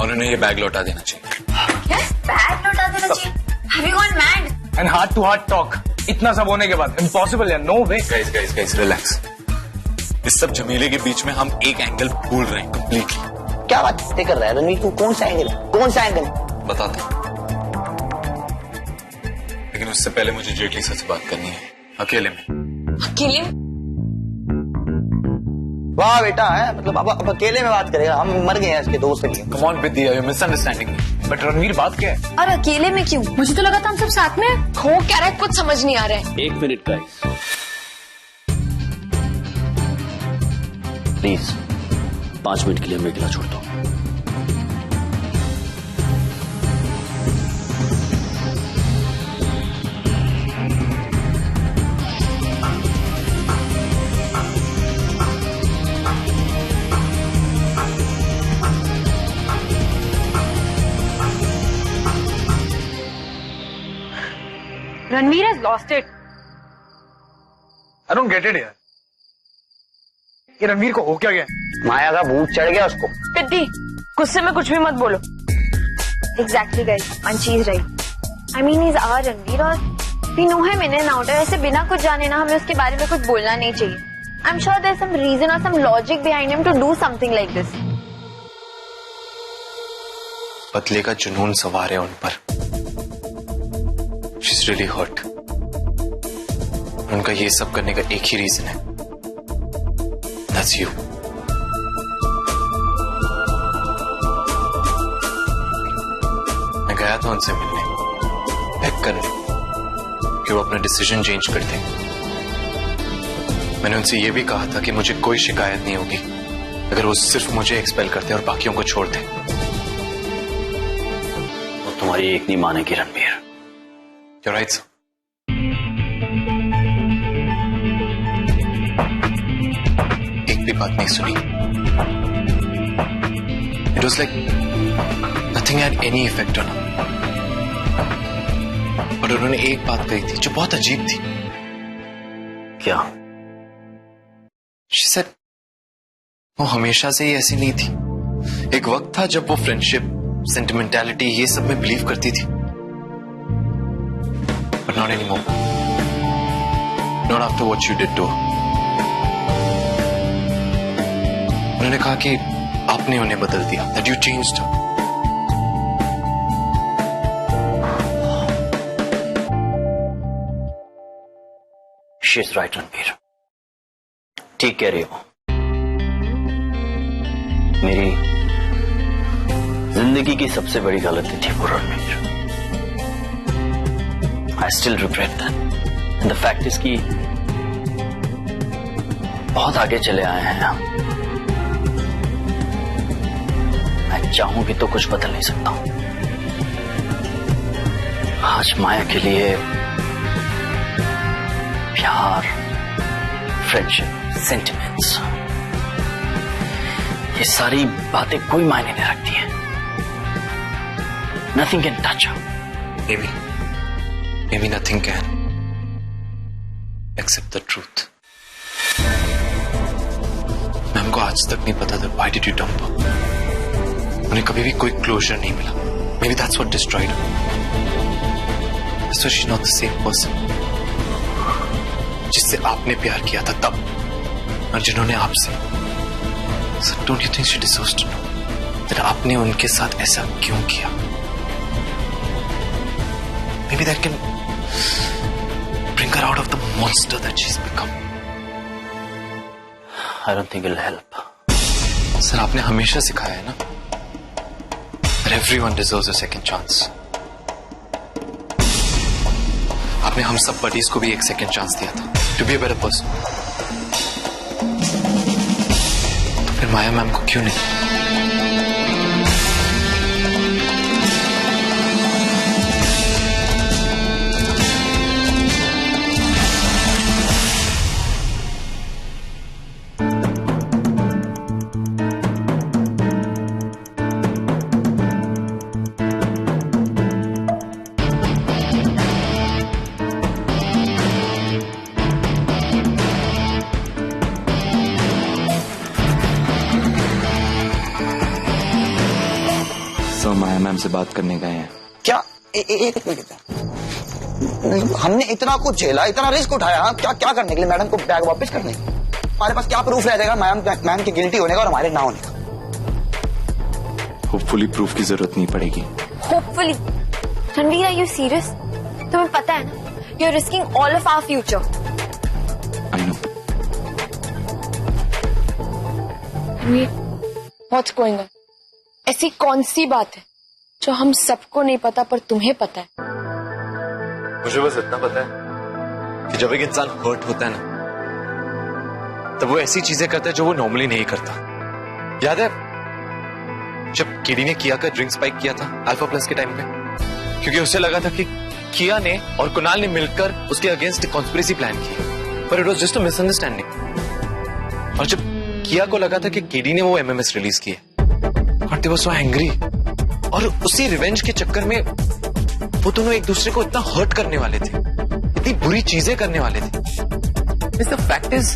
और उन्हें ये बैग लौटा देना चाहिए। क्या बैग लौटा देना चाहिए? Have you gone mad? And heart to heart talk इतना सब होने के बाद इम्पॉसिबल है, नो वे। Guys relax. इस सब झमेले के बीच में हम एक एंगल भूल रहे हैं कंप्लीटली। क्या बात कर रहा है रणवीर, तू कौन सा एंगल? कौन सा एंगल बताता हूं, लेकिन उससे पहले मुझे जेटली सर से बात करनी है, अकेले में। अकेले? वाह बेटा है, मतलब अब अकेले में बात करेगा? हम मर गए हैं इसके दोस्त के लिए। Come on Vidya, you misunderstanding me. But Ranveer बात क्या है? और अकेले में क्यों? मुझे तो लगा था हम सब साथ में हो क्या रहा है, कुछ समझ नहीं आ रहा है। 1 मिनट गाइस, प्लीज 5 मिनट के लिए मैं अकेला छोड़ दो। Ranveer has lost it. I don't get it यार, ये रणवीर को हो क्या गया? माया का भूत चढ़ गया उसको। पिद्दी, गुस्से में कुछ भी मत बोलो। Exactly guys, Anshi is right. I mean he's our Ranveer और we know him in and out. ऐसे बिना कुछ जाने ना हमें उसके बारे में कुछ बोलना नहीं चाहिए। I'm sure there's some reason or some logic behind him to do something like this. बदले का जुनून सवार है उन पर। She's really hurt. उनका ये सब करने का एक ही रीजन है, That's you. मैं गया था उनसे मिलने, बेग करने कि वो अपना डिसीजन चेंज कर दें। मैंने उनसे ये भी कहा था कि मुझे कोई शिकायत नहीं होगी अगर वो सिर्फ मुझे एक्सपेल करते और बाकियों को छोड़ दें। वो तुम्हारी एक नहीं मानेगी रणवीर। You're right, sir. एक भी बात नहीं सुनी। It was like nothing had any effect on her. और उन्होंने एक बात कही थी जो बहुत अजीब थी। क्या? She said, वो हमेशा से ही ऐसी नहीं थी। एक वक्त था जब वो फ्रेंडशिप, सेंटिमेंटैलिटी ये सब में बिलीव करती थी। But not anymore. Not after what you did to her. उन्होंने कहा कि आपने उन्हें बदल दिया, that you changed her. She's right Ranveer, ठीक कह रही हो। मेरी जिंदगी की सबसे बड़ी गलती थी वो Ranveer. I still regret that. And the fact is कि बहुत आगे चले आए हैं हम। मैं चाहूं भी तो कुछ बदल नहीं सकता हूं। आज माया के लिए प्यार, फ्रेंडशिप, सेंटिमेंट्स, ये सारी बातें कोई मायने नहीं रखती हैं। Nothing can touch her. Maybe nothing can, except the truth. Ma'am को आज तक नहीं पता था why did you dump her? उन्हें कभी भी कोई क्लोजर नहीं मिला। Maybe that's what destroyed her. So she's not the same person जिससे आपने प्यार किया था तब, और जिन्होंने आपसे। So don't you think she deserves to know that आपने उनके साथ ऐसा क्यों किया? Maybe that can bring her out of the monster that she's become. I don't think it'll help. Sir, आपने हमेशा सिखाया है ना that everyone deserves a second chance. आपने हम सब बडीज को भी एक सेकंड चांस दिया था to be a better person. तो फिर माया मैम को क्यों नहीं? तो माया मैम से बात करने गए हैं। क्या? एक मिनट, हमने इतना कुछ झेला, इतना रिस्क उठाया, क्या क्या करने के लिए? मैडम को बैग वापस करने? हमारे पास क्या प्रूफ रह जाएगा मैम के गिल्टी होने का और हमारे ना होने का? होपफुली प्रूफ की जरूरत नहीं पड़ेगी। Hopefully? Ranveer, are you serious? तुम्हें पता है ना, you are risking all of our future. I know. What's going on? ऐसी कौन सी बात है जो हम सबको नहीं पता पर तुम्हें पता है? मुझे बस इतना पता है कि जब एक इंसान हर्ट होता है ना, तब वो ऐसी चीजें करता है जो वो नॉर्मली नहीं करता। याद है जब केडी ने किया का ड्रिंक स्पाइक किया था अल्फा प्लस के टाइम पे, क्योंकि उसे लगा था कि किया ने और कुणाल ने मिलकर उसके अगेंस्ट कॉन्स्पिरेसी प्लान की, पर it was just a misunderstanding. और जब किया को लगा था कि केडी ने वो एमएमएस रिलीज किए, और दे वर सो एंग्री, और उसी रिवेंज के चक्कर में वो दोनों एक दूसरे को इतना हर्ट करने वाले थे, इतनी बुरी चीजें करने वाले थे। द फैक्ट इज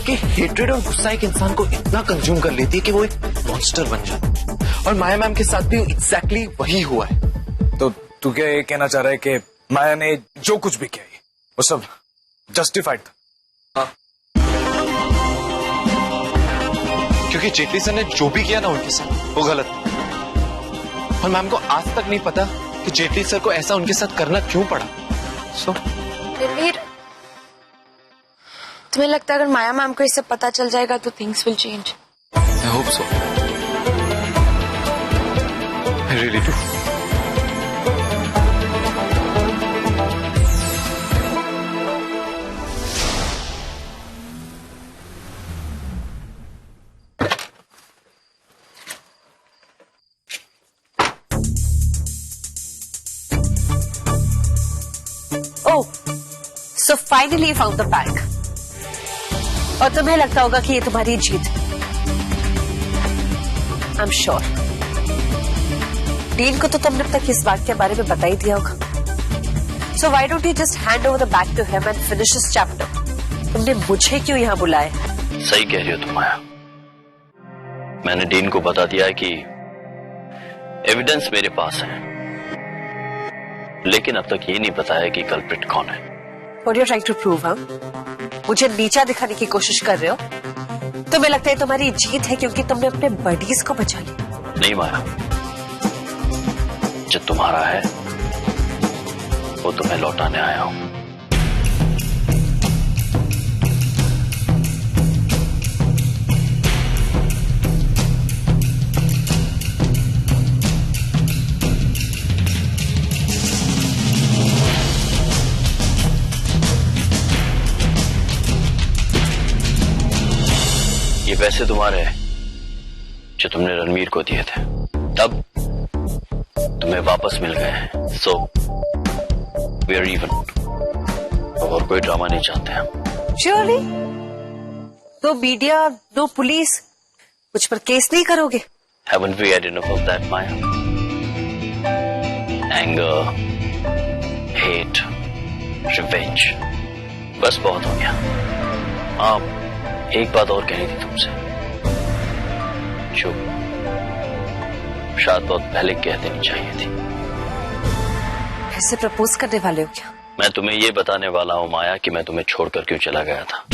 कि हेट्रेड और गुस्सा एक इंसान को इतना कंज्यूम कर लेती है कि वो एक मॉन्स्टर बन जाता है, और माया मैम के साथ भी एग्जैक्टली वही हुआ है। तो तू क्या ये कहना चाह रहा है कि माया ने जो कुछ भी किया वो सब जस्टिफाइड था? हाँ। क्योंकि जेटली सर ने जो भी किया ना उनके साथ वो गलत था, और मैम को आज तक नहीं पता कि जेटली सर को ऐसा उनके साथ करना क्यों पड़ा। सो रणवीर, तुम्हें लगता है अगर माया मैम को इससे पता चल जाएगा तो things will change? I hope so, I really do. Oh, so finally you found the bag. और तुम्हें लगता होगा कि ये तुम्हारी जीत है। I'm sure. डीन को तो तुमने अब तक इस बात के बारे में बता ही दिया होगा। So why don't you just hand over the bag to him and finish this chapter? तुमने मुझे क्यों यहाँ बुलाया? सही कह रही हो तुम माया। मैंने डीन को बता दिया है कि एविडेंस मेरे पास है, लेकिन अब तक ये नहीं बताया कि कल्प्रिट कौन है। What are you trying to prove, huh? मुझे नीचा दिखाने की कोशिश कर रहे हो? तुम्हें लगता है तुम्हारी जीत है क्योंकि तुमने अपने बडीज को बचा लिया? नहीं माया, जो तुम्हारा है वो तुम्हें लौटाने आया हूं। ये पैसे तुम्हारे जो तुमने रणवीर को दिए थे, तब तुम्हें वापस मिल गए हैं। So we are even. और कोई ड्रामा नहीं चाहते हम। Surely? No media, no police, कुछ पर केस नहीं करोगे? Haven't we had enough of that, Maya? Anger, hate, revenge, बस बहुत हो गया। हाँ, एक बात और कहनी थी तुमसे, जो शायद बहुत पहले कह देनी चाहिए थी। ऐसे प्रपोज करने वाले हो क्या? मैं तुम्हें ये बताने वाला हूं माया कि मैं तुम्हें छोड़कर क्यों चला गया था।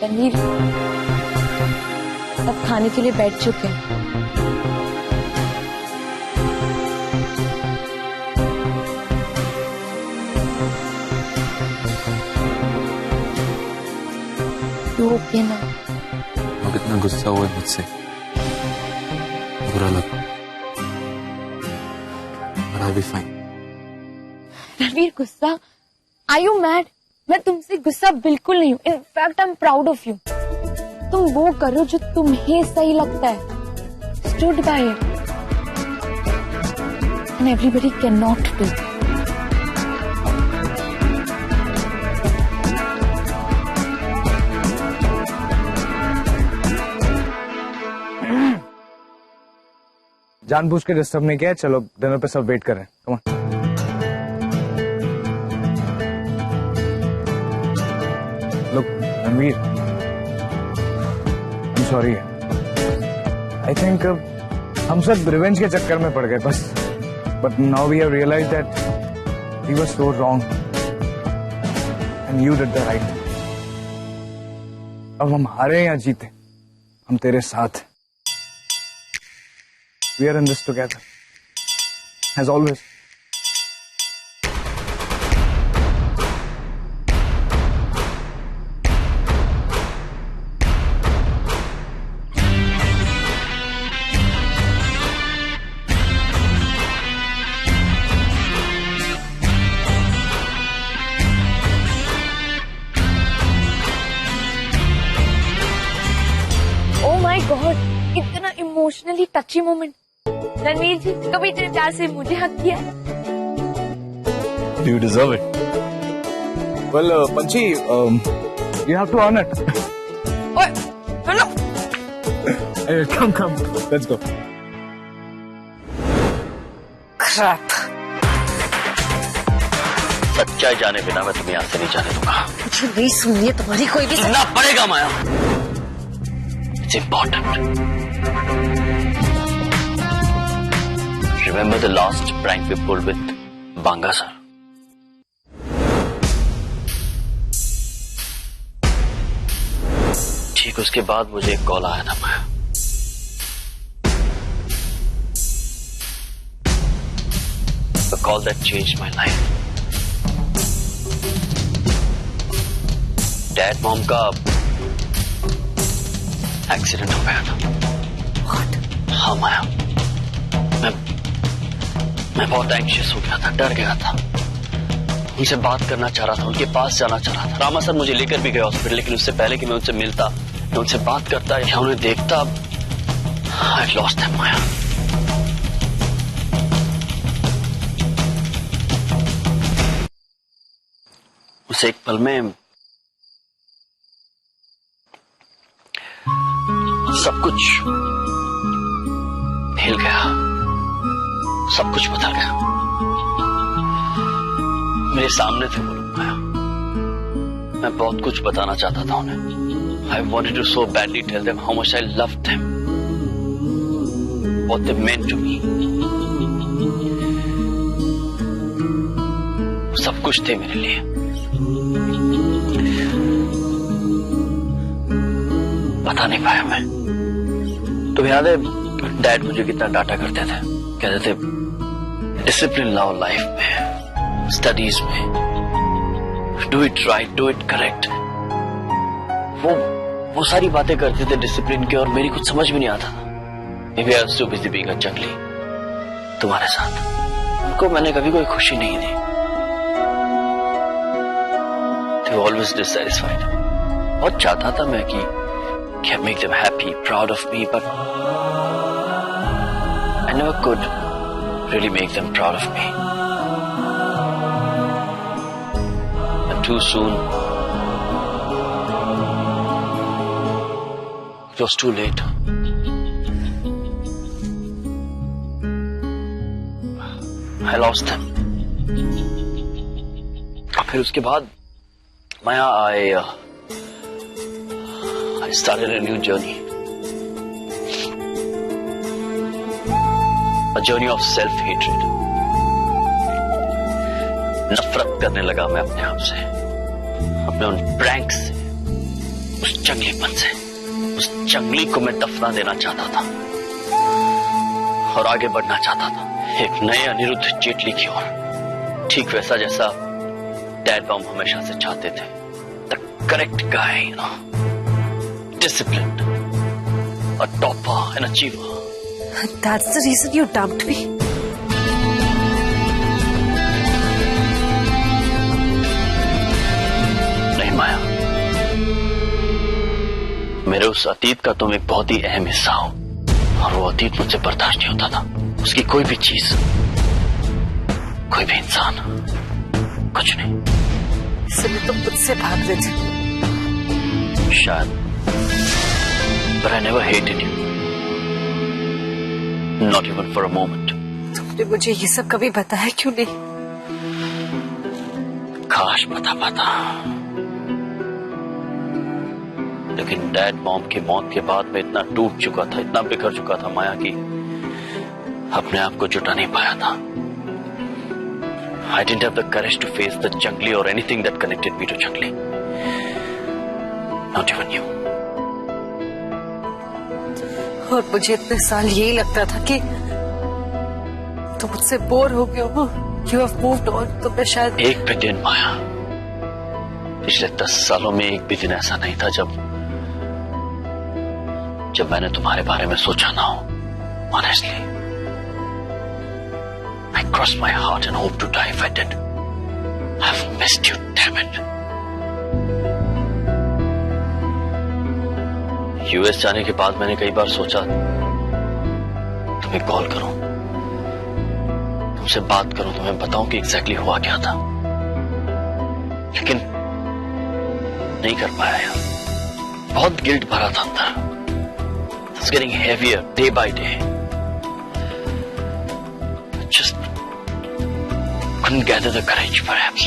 रणवीर, सब खाने के लिए बैठ चुके हैं। तो ओके ना? वो कितना गुस्सा हुआ है मुझसे, बुरा लगा, but I'll be fine. Ranveer, गुस्सा? Are you mad? मैं तुमसे गुस्सा बिल्कुल नहीं हूँ। In fact I am proud of you. तुम वो करो जो तुम्हें सही लगता है। Stood by it. And everybody cannot do. जानबूझ के डिस्टर्ब नहीं किया है। चलो डिनर पे सब वेट कर रहे हैं। Come on. Look Ranveer, I am sorry. I think हम सब रिवेंज के चक्कर में पड़ गए बस। But now we have realised that we were so wrong and you did the right. अब हम हारे या जीते, हम तेरे साथ। We are in this together, as always. Oh my God, इतना इमोशनली टची मोमेंट। रणवीर जी, कभी इतने प्यार से मुझे हक किया है? You deserve it. Well, Panchi, you have to earn it. ओए, hello. Hey, come, let's go. Crap. सच्चाई जाने बिना मैं तुम्हें यहाँ से नहीं जाने दूंगा। मुझे नहीं सुननी है तुम्हारी कोई भी। सुनना पड़ेगा माया। It's important. Remember the last prank we pulled with Banga sir? ठीक उसके बाद मुझे एक कॉल आया था माया। A call that changed my life. Dad mom का एक्सीडेंट हो गया था। What? हाँ माया, मैं बहुत एंग्शियस हो गया था, डर गया था। उनसे बात करना चाह रहा था, उनके पास जाना चाह रहा था। रामा सर मुझे लेकर भी गए हॉस्पिटल, लेकिन उससे पहले कि मैं उनसे मिलता, मैं उनसे बात करता या उन्हें देखता, आई लॉस्ट देम माया। उस एक पल में सब कुछ हिल गया, सब कुछ बदल गया। मेरे सामने थे वो लोग माया, मैं बहुत कुछ बताना चाहता था उन्हें। I wanted to so badly tell them how much I loved them, what they meant to me. सब कुछ थे मेरे लिए। बता नहीं पाया मैं। तुम्हें याद है डैड मुझे कितना डांटा करते थे, कहते थे डिसिप्लिन लाओ लाइफ में, स्टडीज में, do it right, do it correct. वो सारी बातें करते थे डिसिप्लिन के, और मेरी कुछ समझ भी नहीं आता था। Maybe I was too busy being a जंगली तुम्हारे साथ। उनको मैंने कभी कोई खुशी नहीं दी। They were always dissatisfied। बहुत चाहता था मैं कि I make them happy, proud of me, but I never could really make them proud of me. And too soon, it was too late. I lost them. फिर उसके बाद माया, I started a new journey. A journey of self-hatred. नफरत करने लगा मैं अपने आप से, अपने उन प्रैंक्स से, उस जंगलीपन से। उस जंगली को मैं दफना देना चाहता था और आगे बढ़ना चाहता था एक नए अनिरुद्ध जेटली की ओर, ठीक वैसा जैसा डैड मॉम हमेशा से चाहते थे। The correct guy, you know, disciplined, a topper, an achiever. That's the reason you dumped me. नहीं माया, मेरे उस अतीत का तुम एक बहुत ही अहम हिस्सा हो, और वो अतीत मुझसे बर्दाश्त नहीं होता था। उसकी कोई भी चीज, कोई भी इंसान, कुछ नहीं। इसलिए तुम मुझसे भाग रहे शायद, but I never hated you. Not even for a moment. तुमने मुझे ये सब कभी बताया क्यों नहीं? काश बता पाता। लेकिन डैड मॉम की मौत के बाद मैं इतना टूट चुका था, इतना बिखर चुका था माया, की अपने आप को जुटा नहीं पाया था। I didn't have the courage to face the Jungli or anything that connected me to Jungli. Not even you. और मुझे इतने साल यही लगता था कि तुम मुझसे बोर हो गए हो, You have moved on, तो मैं शायद एक भी दिन माया, पिछले 10 सालों में एक भी दिन ऐसा नहीं था जब मैंने तुम्हारे बारे में सोचा ना हो। Honestly, I crossed my heart and hoped to die if I did. I've missed you, damn it. US जाने के बाद मैंने कई बार सोचा तुम्हें कॉल करूं, तुमसे बात करूं, तुम्हें बताऊं कि एग्जैक्टली हुआ क्या था, लेकिन नहीं कर पाया यार। बहुत गिल्ट भरा था अंदर। It's getting heavier day by day. Just couldn't gather the courage, perhaps.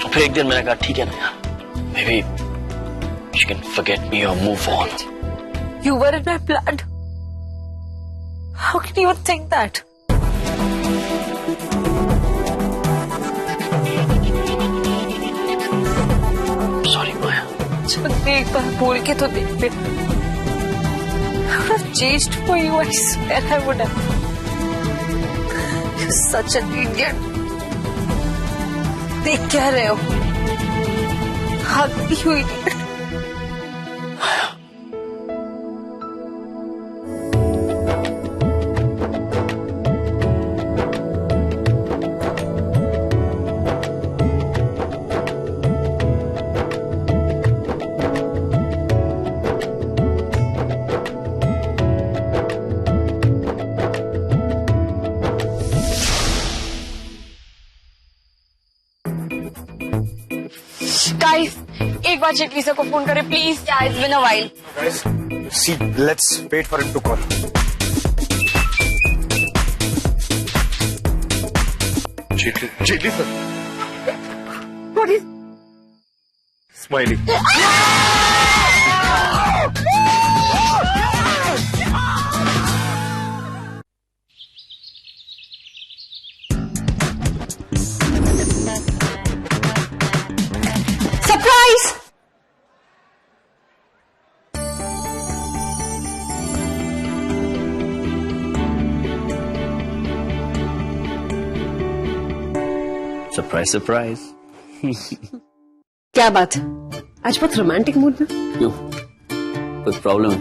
तो फिर एक दिन मैंने कहा ठीक है ना यार, maybe you can forget me or move on. You were in my blood. How can you think that? Sorry, Maya. चल एक बार बोल के तो देख ले। I would have changed for you. I swear I would have. You're such an idiot. देख क्या रहे हो? भागती हुई idiot. गाइस, एक बार जेटली सर को फोन करें please. Yeah, it's been a while. Guys, see, let's wait for him to call. Jaitley sir. What is? Smiley. Surprise! Surprise surprise. क्या बात है? आज बहुत रोमांटिक मूड में। क्यों, कोई प्रॉब्लम है?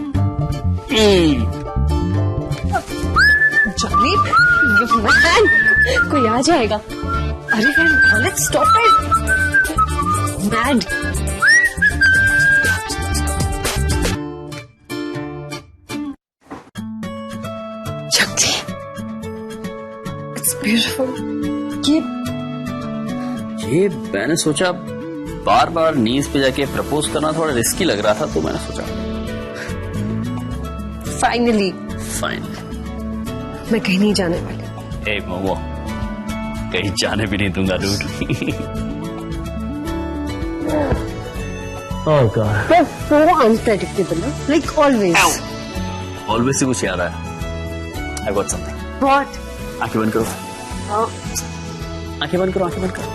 जॉली, मैन, कोई आ जाएगा। अरे man, let's stop it. Mad. Jolly, it's beautiful. ये मैंने सोचा बार बार नीज पे जाके प्रपोज करना थोड़ा रिस्की लग रहा था, तो मैंने सोचा फाइनली फाइन। मैं कहीं नहीं जाने वाली। ए मोमो, कहीं जाने भी नहीं दूंगा दूर। Oh God. They're so unpredictable, no? Like always. Always से कुछ याद आया। I got something. What? आंखें बंद करो। Oh. आंखें बंद करो, आंखें बंद करो।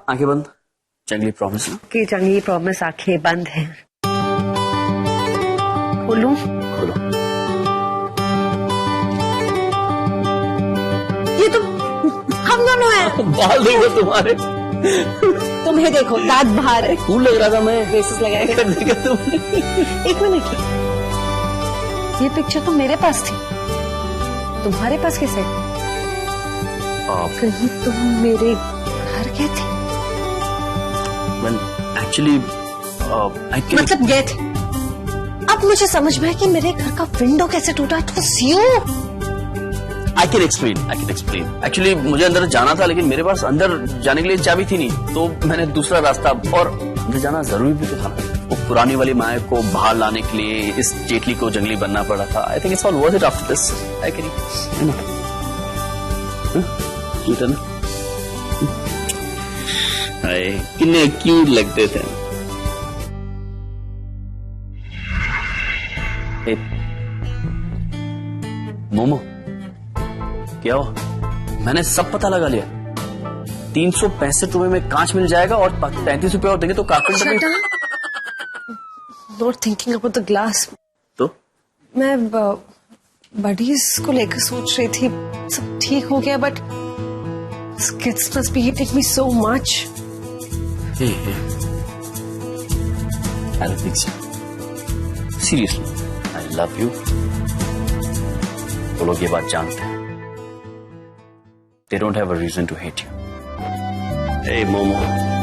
आंखें बंद। जंगली प्रॉमिस ना? कि जंगली प्रॉमिस आंखें बंद है। खोलूं? खोलो। ये तो हम दोनों हैं। बाल देखो तुम्हारे। तुम्हें देखो, दांत बाहर है। कूल लग रहा था मैं। ब्रेसेस लगाए थे। कर देगा तुमने। एक मिनट, ये पिक्चर तो मेरे पास थी, तुम्हारे पास कैसे? कहीं तुम मेरे घर गए थे? Well, actually, I can. मतलब गए थे। अब मुझे समझ में है कि मेरे घर का विंडो कैसे टूटा। It was you. I can explain. I can explain. Actually, मुझे अंदर जाना था, लेकिन मेरे पास अंदर जाने के लिए चाबी थी नहीं, तो मैंने दूसरा रास्ता, और अंदर जाना जरूरी भी तो था। वो पुरानी वाली माया को बाहर लाने के लिए इस जेटली को जंगली बनना पड़ा था. I think it's all worth it after this. I can cute है ना. हाय कितने क्यूट लगते थे. मोमो क्या हुआ? मैंने सब पता लगा लिया. 365 रुपए में कांच मिल जाएगा और 35 रुपए और देंगे तो carpenter not thinking about the glass. तो मैं बडीज को लेकर सोच रही थी. सब ठीक हो गया but kids must be hitting me so much. hey. I don't think so. Seriously, I love you. वो लोग ये बात जानते हैं. They don't have a reason to hate you. Hey, Momo.